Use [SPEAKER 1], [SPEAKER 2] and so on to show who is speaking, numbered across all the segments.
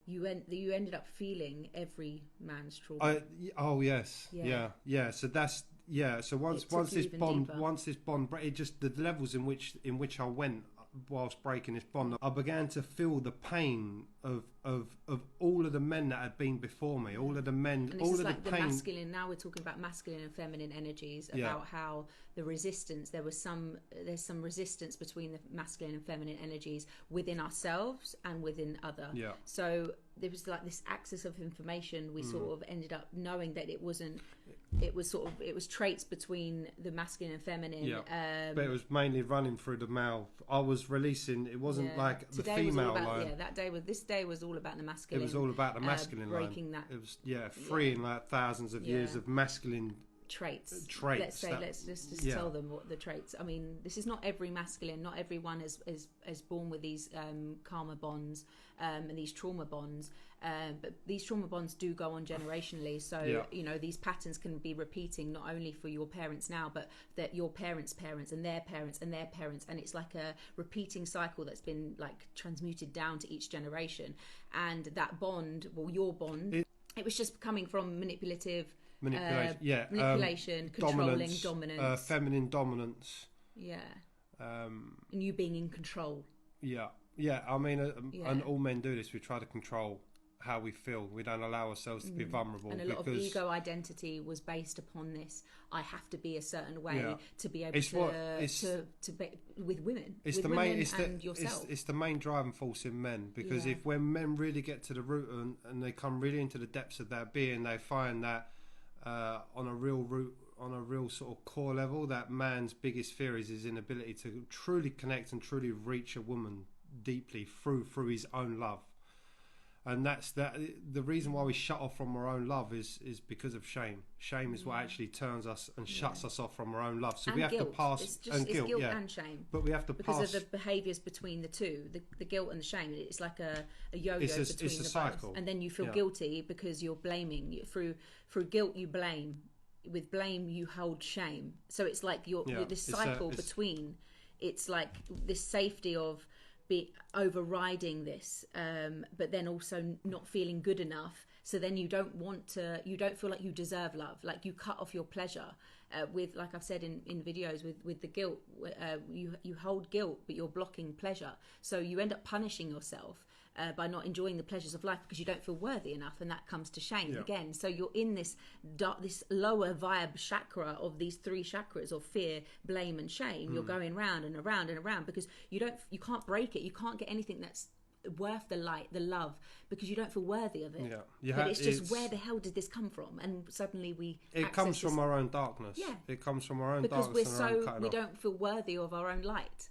[SPEAKER 1] you ended up feeling every man's trauma.
[SPEAKER 2] Oh yes, yeah. So that's So once this bond, it just the levels in which I went whilst breaking this bond, I began to feel the pain of all of the men that had been before me, all of the men,
[SPEAKER 1] and
[SPEAKER 2] all
[SPEAKER 1] this is
[SPEAKER 2] of
[SPEAKER 1] like
[SPEAKER 2] the
[SPEAKER 1] the
[SPEAKER 2] pain.
[SPEAKER 1] masculine. Now we're talking about masculine and feminine energies, about how the resistance. There's some resistance between the masculine and feminine energies within ourselves and within other.
[SPEAKER 2] Yeah.
[SPEAKER 1] So there was like this axis of information. We sort of ended up knowing that it wasn't. It was traits between the masculine and feminine.
[SPEAKER 2] Yeah. But it was mainly running through the mouth. I was releasing. It wasn't like the female line.
[SPEAKER 1] This day was all about the masculine.
[SPEAKER 2] It was all about the masculine
[SPEAKER 1] breaking
[SPEAKER 2] line.
[SPEAKER 1] that.
[SPEAKER 2] It was freeing like thousands of years of masculine
[SPEAKER 1] traits.
[SPEAKER 2] Let's
[SPEAKER 1] just tell them what the traits. I mean, this is not every masculine. Not everyone is born with these karma bonds and these trauma bonds. But these trauma bonds do go on generationally. So these patterns can be repeating not only for your parents now, but that your parents' parents and their parents and their parents, and it's like a repeating cycle that's been like transmuted down to each generation. And that bond, your bond, it was just coming from manipulation, controlling, dominance,
[SPEAKER 2] feminine dominance,
[SPEAKER 1] and you being in control.
[SPEAKER 2] I mean, and all men do this. We try to control how we feel. We don't allow ourselves to be vulnerable,
[SPEAKER 1] and a lot of ego identity was based upon this. I have to be a certain way to be able to be with women.
[SPEAKER 2] It's the main driving force in men, because if when men really get to the root and they come really into the depths of their being, they find that on a real sort of core level, that man's biggest fear is his inability to truly connect and truly reach a woman deeply through his own love. And that's the reason why we shut off from our own love is because of shame. Shame is what actually turns us and shuts us off from our own love. So
[SPEAKER 1] and
[SPEAKER 2] we have
[SPEAKER 1] guilt.
[SPEAKER 2] to pass
[SPEAKER 1] it's guilt and shame.
[SPEAKER 2] But we have to
[SPEAKER 1] because
[SPEAKER 2] pass
[SPEAKER 1] of the behaviours between the two, the guilt and the shame. It's like a yo-yo
[SPEAKER 2] it's
[SPEAKER 1] between
[SPEAKER 2] a
[SPEAKER 1] the
[SPEAKER 2] cycle.
[SPEAKER 1] both. And then you feel guilty because you're blaming. Through guilt you blame. With blame you hold shame. So it's like this cycle between. It's like this safety of be overriding this, but then also not feeling good enough. So then you don't feel like you deserve love. Like you cut off your pleasure with, like I've said in videos, with the guilt. You hold guilt, but you're blocking pleasure. So you end up punishing yourself by not enjoying the pleasures of life because you don't feel worthy enough, and that comes to shame again. So you're in this lower vibe chakra of these three chakras of fear, blame, and shame. You're going round and around and around because you can't break it. You can't get anything that's worth the light, the love, because you don't feel worthy of it. But it's just, where the hell did this come from? And suddenly
[SPEAKER 2] it comes from our own darkness. It comes from our own
[SPEAKER 1] because
[SPEAKER 2] darkness.
[SPEAKER 1] Because we don't feel worthy of our own light.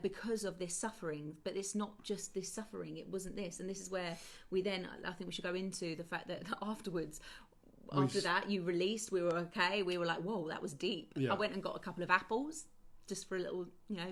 [SPEAKER 1] Because of this suffering. But it's not just this suffering, it wasn't this. And this is where I think we should go into the fact that afterwards, after that you released, we were okay, we were like, whoa, that was deep. I went and got a couple of apples just for a little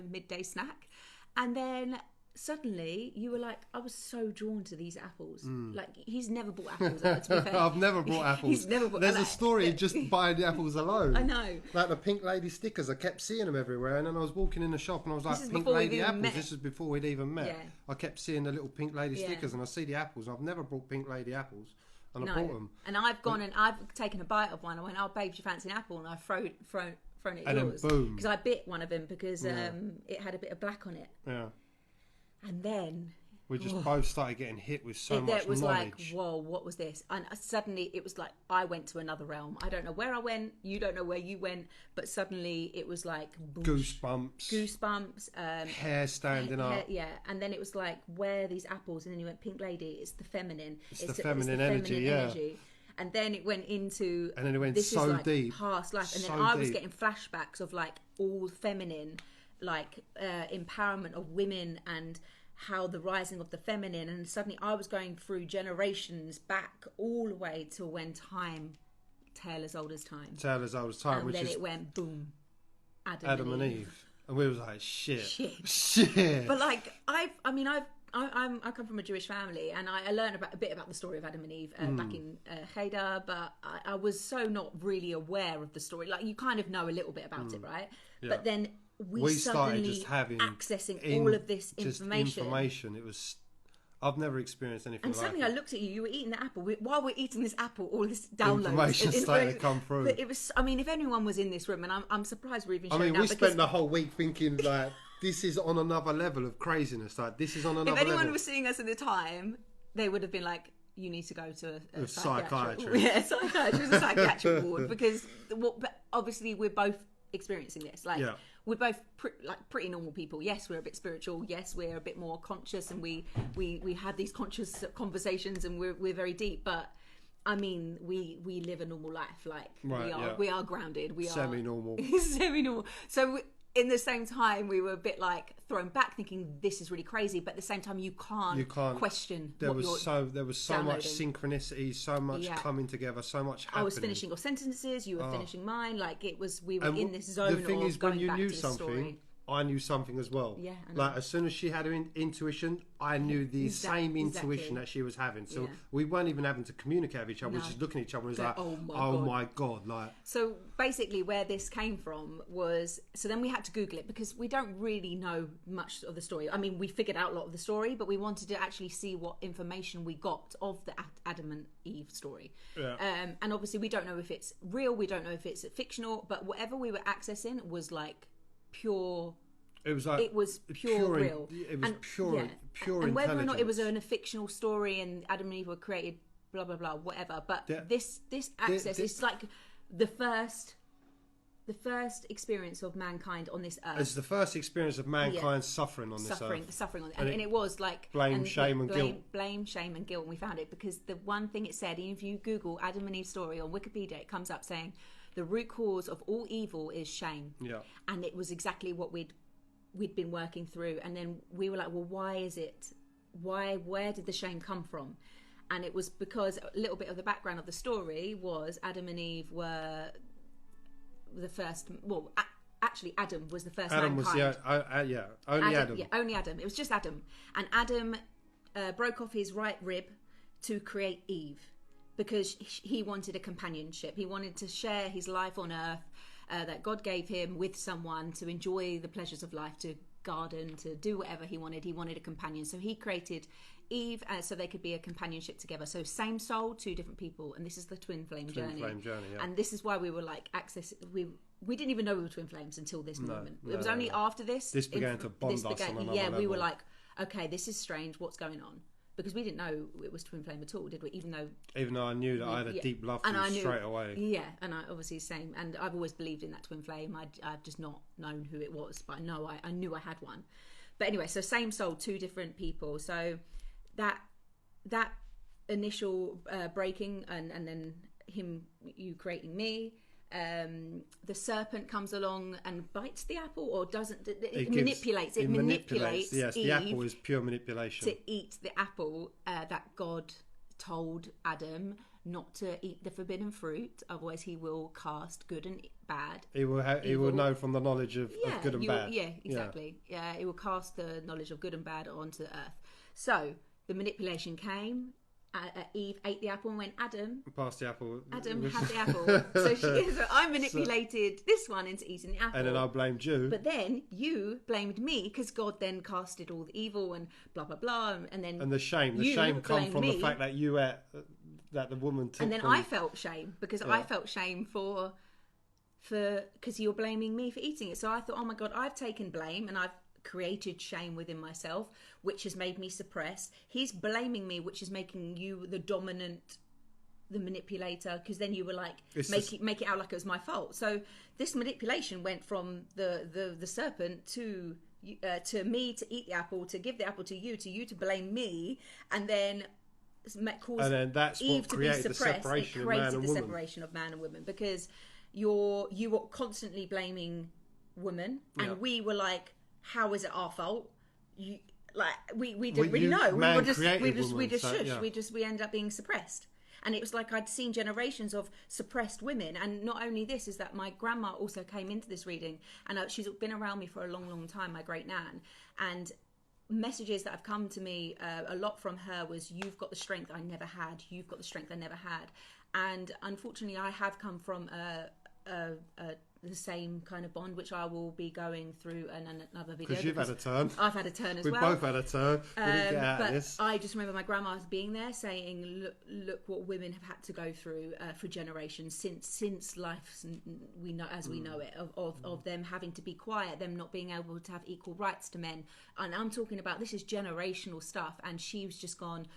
[SPEAKER 1] midday snack, and then suddenly you were like, I was so drawn to these apples. Like, he's never bought apples, to be fair.
[SPEAKER 2] I've never bought apples.
[SPEAKER 1] He's never bought.
[SPEAKER 2] There's a story just buying the apples alone.
[SPEAKER 1] I know.
[SPEAKER 2] Like the pink lady stickers, I kept seeing them everywhere, and then I was walking in the shop and I was like, pink lady apples. This is before we'd even met. I kept seeing the little pink lady stickers, and I see the apples. I've never bought pink lady apples, and I bought them.
[SPEAKER 1] And I've gone and I've taken a bite of one. I went, oh babe, do you fancy an apple? And I've thrown it at yours.
[SPEAKER 2] Then boom.
[SPEAKER 1] Because I bit one of them because it had a bit of black on it.
[SPEAKER 2] Yeah.
[SPEAKER 1] And then
[SPEAKER 2] we just both started getting hit with so much
[SPEAKER 1] it was
[SPEAKER 2] knowledge.
[SPEAKER 1] Like, whoa, what was this? And suddenly it was like I went to another realm. I don't know where I went. You don't know where you went. But suddenly it was like goosebumps,
[SPEAKER 2] hair standing up.
[SPEAKER 1] Yeah, and then it was like, where are these apples? And then you went, pink lady. It's the feminine.
[SPEAKER 2] It's the feminine energy.
[SPEAKER 1] And then it went into,
[SPEAKER 2] and then it went
[SPEAKER 1] this
[SPEAKER 2] so
[SPEAKER 1] is like
[SPEAKER 2] deep,
[SPEAKER 1] past life, and then I was getting flashbacks of like all feminine, like empowerment of women and how the rising of the feminine, and suddenly I was going through generations back all the way to when tale as old as time,
[SPEAKER 2] and
[SPEAKER 1] which then it went boom,
[SPEAKER 2] Adam and Eve, and we was like shit.
[SPEAKER 1] But like I come from a Jewish family, and I learned a bit about the story of Adam and Eve back in Cheder, but I was so not really aware of the story. Like, you kind of know a little bit about it, right? But then we
[SPEAKER 2] started
[SPEAKER 1] suddenly
[SPEAKER 2] just having
[SPEAKER 1] accessing all of this information.
[SPEAKER 2] It was I've never experienced anything
[SPEAKER 1] and
[SPEAKER 2] like
[SPEAKER 1] suddenly
[SPEAKER 2] it.
[SPEAKER 1] I looked at you were eating the apple. While we're eating this apple, all this downloads.
[SPEAKER 2] Information started to come through.
[SPEAKER 1] But it was, I mean, if anyone was in this room, and I'm surprised we're even showing
[SPEAKER 2] we spent the whole week thinking, like, this is on another level of craziness. Like, this is on another level.
[SPEAKER 1] If anyone was seeing us at the time, they would have been like, you need to go to a
[SPEAKER 2] psychiatrist.
[SPEAKER 1] Yeah, psychiatrist, a psychiatric ward, because but obviously we're both experiencing this. Like, we're both pretty normal people. Yes, we're a bit spiritual. Yes, we're a bit more conscious, and we have these conscious conversations, and we're very deep. But I mean, we live a normal life. Like, we are grounded. We
[SPEAKER 2] semi-normal.
[SPEAKER 1] Semi-normal. So in the same time, we were a bit like thrown back, thinking this is really crazy. But at the same time, you can't question.
[SPEAKER 2] There was so much synchronicity, so much coming together, so much happening.
[SPEAKER 1] I was finishing your sentences, you were finishing mine. Like, we were in this zone.
[SPEAKER 2] The thing is, when you knew something,
[SPEAKER 1] story.
[SPEAKER 2] I knew something as well.
[SPEAKER 1] Yeah,
[SPEAKER 2] like as soon as she had her intuition, I knew the same intuition that she was having. So we weren't even having to communicate with each other. We were just looking at each other and it was like, oh my god! Like,
[SPEAKER 1] so basically, where this came from was, so then we had to Google it because we don't really know much of the story. I mean, we figured out a lot of the story, but we wanted to actually see what information we got of the Adam and Eve story.
[SPEAKER 2] Yeah.
[SPEAKER 1] And obviously, we don't know if it's real. We don't know if it's fictional. But whatever we were accessing was like pure.
[SPEAKER 2] It was like
[SPEAKER 1] pure real.
[SPEAKER 2] It was pure
[SPEAKER 1] and whether or not it was a fictional story and Adam and Eve were created, blah blah blah, whatever. But this access is like the first experience of mankind on this earth.
[SPEAKER 2] It's the first experience of mankind suffering on this earth.
[SPEAKER 1] Suffering on, and it was like
[SPEAKER 2] blame, shame, and guilt.
[SPEAKER 1] Blame, shame, and guilt. And we found it because the one thing it said, even if you Google Adam and Eve story on Wikipedia, it comes up saying the root cause of all evil is shame.
[SPEAKER 2] Yeah,
[SPEAKER 1] and it was exactly what we'd been working through. And then we were like, well, why is it? Where did the shame come from? And it was because a little bit of the background of the story was Adam and Eve were the first. Well, actually, Adam was the first.
[SPEAKER 2] Adam
[SPEAKER 1] mankind.
[SPEAKER 2] was only Adam.
[SPEAKER 1] Yeah, only Adam. It was just Adam, and Adam broke off his right rib to create Eve because he wanted a companionship. He wanted to share his life on earth that God gave him with someone to enjoy the pleasures of life, to garden, to do whatever he wanted. He wanted a companion, so he created Eve so they could be a companionship together. So same soul, two different people, and this is the twin flame journey.
[SPEAKER 2] Yeah.
[SPEAKER 1] And this is why we were like we didn't even know we were twin flames until this moment. It was only after this
[SPEAKER 2] began to bond us on another level.
[SPEAKER 1] We were like, okay, this is strange, what's going on? Because we didn't know it was twin flame at all, did we? Even though I
[SPEAKER 2] knew that I had a deep love for you straight away.
[SPEAKER 1] Yeah, and I obviously same. And I've always believed in that twin flame. I've just not known who it was, but I knew I had one. But anyway, so same soul, two different people. So that initial breaking, and then you creating me. The serpent comes along and bites the apple, or doesn't? It manipulates. It manipulates.
[SPEAKER 2] Yes,
[SPEAKER 1] Eve
[SPEAKER 2] the apple is pure manipulation.
[SPEAKER 1] To eat the apple that God told Adam not to eat the forbidden fruit, otherwise he will cast good and bad.
[SPEAKER 2] He will know from the knowledge of good and bad.
[SPEAKER 1] Yeah, exactly. Yeah, he will cast the knowledge of good and bad onto the earth. So the manipulation came. Eve ate the apple and went, Adam,
[SPEAKER 2] pass the apple.
[SPEAKER 1] Adam had the apple. So I manipulated this one into eating the apple.
[SPEAKER 2] And then I blamed you.
[SPEAKER 1] But then you blamed me because God then casted all the evil and blah, blah, blah. And the shame.
[SPEAKER 2] The shame come from the fact that you ate, that the woman took.
[SPEAKER 1] And then I felt shame because I felt shame because you're blaming me for eating it. So I thought, oh my God, I've taken blame and I've created shame within myself, which has made me suppress. He's blaming me, which is making you the dominant, the manipulator, because then you were like, make it out like it was my fault. So this manipulation went from the serpent to me to eat the apple, to give the apple to you to blame me, and then
[SPEAKER 2] that's
[SPEAKER 1] Eve
[SPEAKER 2] what created
[SPEAKER 1] to be suppressed.
[SPEAKER 2] It created
[SPEAKER 1] the separation of man and woman, because you were constantly blaming women, and we were like, how is it our fault? We didn't really know. We ended up being suppressed. And it was like I'd seen generations of suppressed women. And not only this, is that my grandma also came into this reading, and she's been around me for a long, long time, my great nan. And messages that have come to me a lot from her was, you've got the strength I never had. You've got the strength I never had. And unfortunately, I have come from a the same kind of bond, which I will be going through another video.
[SPEAKER 2] Because you've had a turn.
[SPEAKER 1] I've had a turn as
[SPEAKER 2] We've
[SPEAKER 1] well.
[SPEAKER 2] We've both had a turn. We didn't get out of this.
[SPEAKER 1] I just remember my grandma being there saying, look what women have had to go through for generations since life we know it, of them having to be quiet, them not being able to have equal rights to men. And I'm talking about, this is generational stuff. And she was just gone,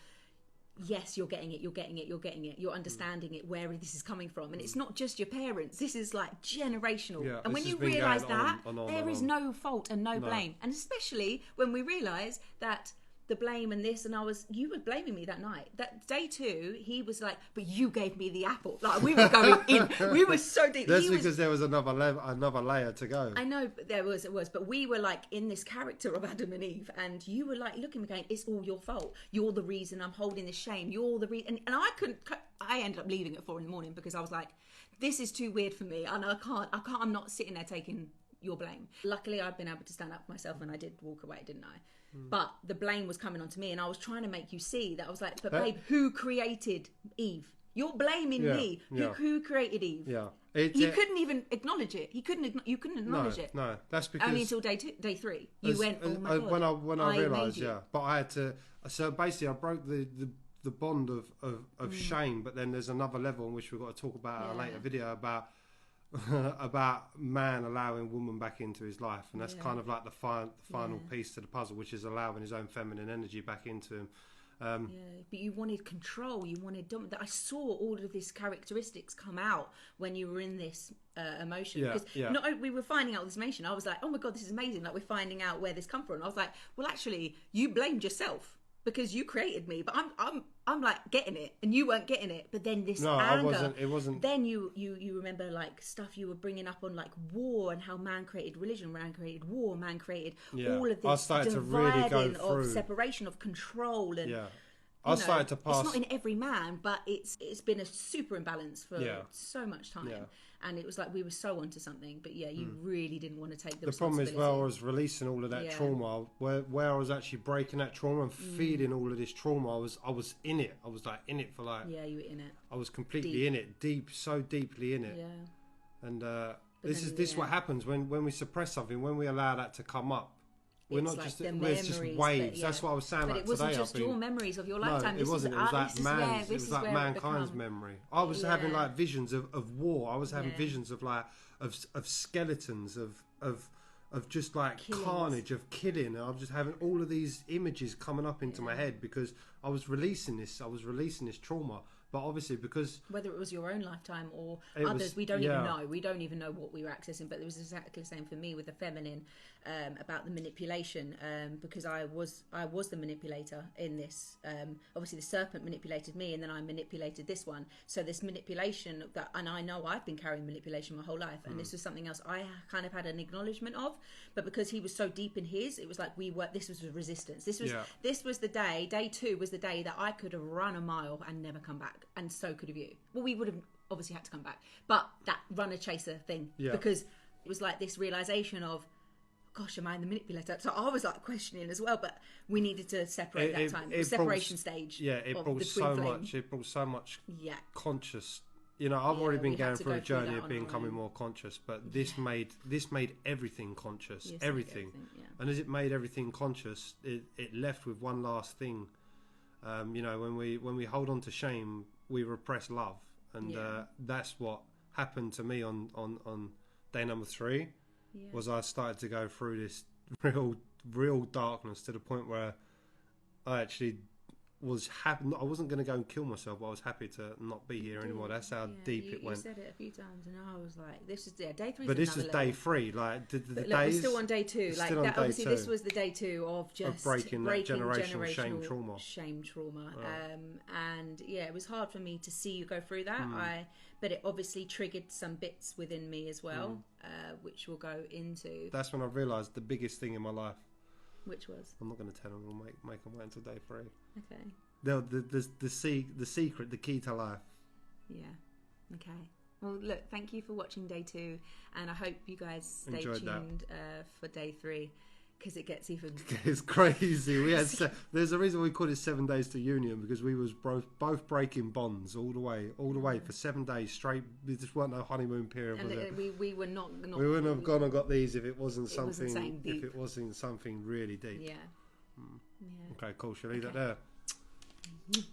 [SPEAKER 1] yes, you're getting it, you're understanding it, where this is coming from. And it's not just your parents, this is like generational.
[SPEAKER 2] Yeah,
[SPEAKER 1] and when you realise that, there is no fault and no blame. And especially when we realise that the blame and this, and you were blaming me that night. That day 2, he was like, but you gave me the apple. Like, we were going in. We were so deep.
[SPEAKER 2] That's because there was another layer to go.
[SPEAKER 1] I know, but it was. But we were like in this character of Adam and Eve, and you were like looking at me going, it's all your fault. You're the reason I'm holding this shame. You're the reason. And I ended up leaving at 4 a.m. because I was like, this is too weird for me. And I can't, I'm not sitting there taking your blame. Luckily, I've been able to stand up for myself, and I did walk away, didn't I? But the blame was coming onto me, and I was trying to make you see that I was like, but babe, who created Eve? You're blaming me. Who created Eve?
[SPEAKER 2] Yeah.
[SPEAKER 1] He couldn't even acknowledge it. You couldn't acknowledge it.
[SPEAKER 2] No, that's because
[SPEAKER 1] only until day 3. You went, oh my God.
[SPEAKER 2] When I realised, but I had to. So basically, I broke the bond of shame. But then there's another level in which we've got to talk about in a later video about man allowing woman back into his life, and that's kind of like the final piece to the puzzle, which is allowing his own feminine energy back into him.
[SPEAKER 1] But you wanted control, you wanted dominance. I saw all of these characteristics come out when you were in this emotion. Because not only we were finding out this information, I was like, oh my God, this is amazing. Like, we're finding out where this come from. And I was like, well, actually, you blamed yourself because you created me, but I'm like getting it, and you weren't getting it. But then this anger,
[SPEAKER 2] it wasn't.
[SPEAKER 1] Then you remember like stuff you were bringing up on like war and how man created religion, man created war, man created all of this.
[SPEAKER 2] I started to really go through
[SPEAKER 1] of separation, of control, and
[SPEAKER 2] I started to pass.
[SPEAKER 1] It's not in every man, but it's been a super imbalance for so much time. And it was like we were so onto something, but you really didn't want to take the responsibility.
[SPEAKER 2] Problem is, I was releasing all of that trauma, where I was actually breaking that trauma and feeding all of this trauma. I was in it. I was like in it for like. Yeah, you were in it. I was completely in it, so deeply in it. Yeah. And this is what happens when we suppress something, when we allow that to come up. We're not like just it's just waves. That's what I was saying. But like
[SPEAKER 1] it wasn't
[SPEAKER 2] today,
[SPEAKER 1] just your memories of your lifetime.
[SPEAKER 2] No, it wasn't. It was like it was like mankind's memory. I was having like visions of war. I was having visions of like of skeletons of just like carnage, of killing. I was just having all of these images coming up into my head because I was releasing this. I was releasing this trauma. But obviously, because
[SPEAKER 1] whether it was your own lifetime or others, we don't even know. We don't even know what we were accessing. But it was exactly the same for me with the feminine, about the manipulation. Because I was the manipulator in this. Obviously, the serpent manipulated me, and then I manipulated this one. So this manipulation and I know I've been carrying manipulation my whole life, and this was something else I kind of had an acknowledgement of. But because he was so deep in his, it was like this was a resistance. This was the day 2 was the day that I could have run a mile and never come back. And so could have you. Well, we would have obviously had to come back, but that runner chaser thing, because it was like this realization of, gosh, am I the manipulator? So I was like questioning as well, but we needed to separate that time. The separation stage.
[SPEAKER 2] Yeah, it brought so much. It brought so much. Conscious. You know, I've already been going through a journey of becoming more conscious, but this made everything conscious. Everything. And as it made everything conscious, it left with one last thing. You know, when we hold on to shame, we repress love, and that's what happened to me on day number 3. Was I started to go through this real darkness to the point where I actually was happy. I wasn't going to go and kill myself, but I was happy to not be here anymore. That's how deep it went.
[SPEAKER 1] You said it a few times, and I was like, "This is day 3."
[SPEAKER 2] But this is day 3. Like the days.
[SPEAKER 1] We're still on day 2. Like that, obviously, this was the day 2 of just
[SPEAKER 2] breaking that generational shame trauma.
[SPEAKER 1] And it was hard for me to see you go through that. But it obviously triggered some bits within me as well, which we'll go into.
[SPEAKER 2] That's when I realised the biggest thing in my life.
[SPEAKER 1] Which was?
[SPEAKER 2] I'm not going to tell them. We'll make them wait until day 3.
[SPEAKER 1] Okay.
[SPEAKER 2] The secret, the key to life.
[SPEAKER 1] Yeah. Okay. Well, look, thank you for watching day 2, and I hope you guys stay tuned for day 3. Because it gets even...
[SPEAKER 2] It's crazy. We had there's a reason we called it 7 days to union, because we was both breaking bonds all the way for 7 days straight. We just weren't no honeymoon period.
[SPEAKER 1] And we were not.
[SPEAKER 2] We wouldn't have gone and got these if it wasn't something.
[SPEAKER 1] Deep.
[SPEAKER 2] If it wasn't something really deep.
[SPEAKER 1] Yeah.
[SPEAKER 2] Okay, cool. Shall we leave that there?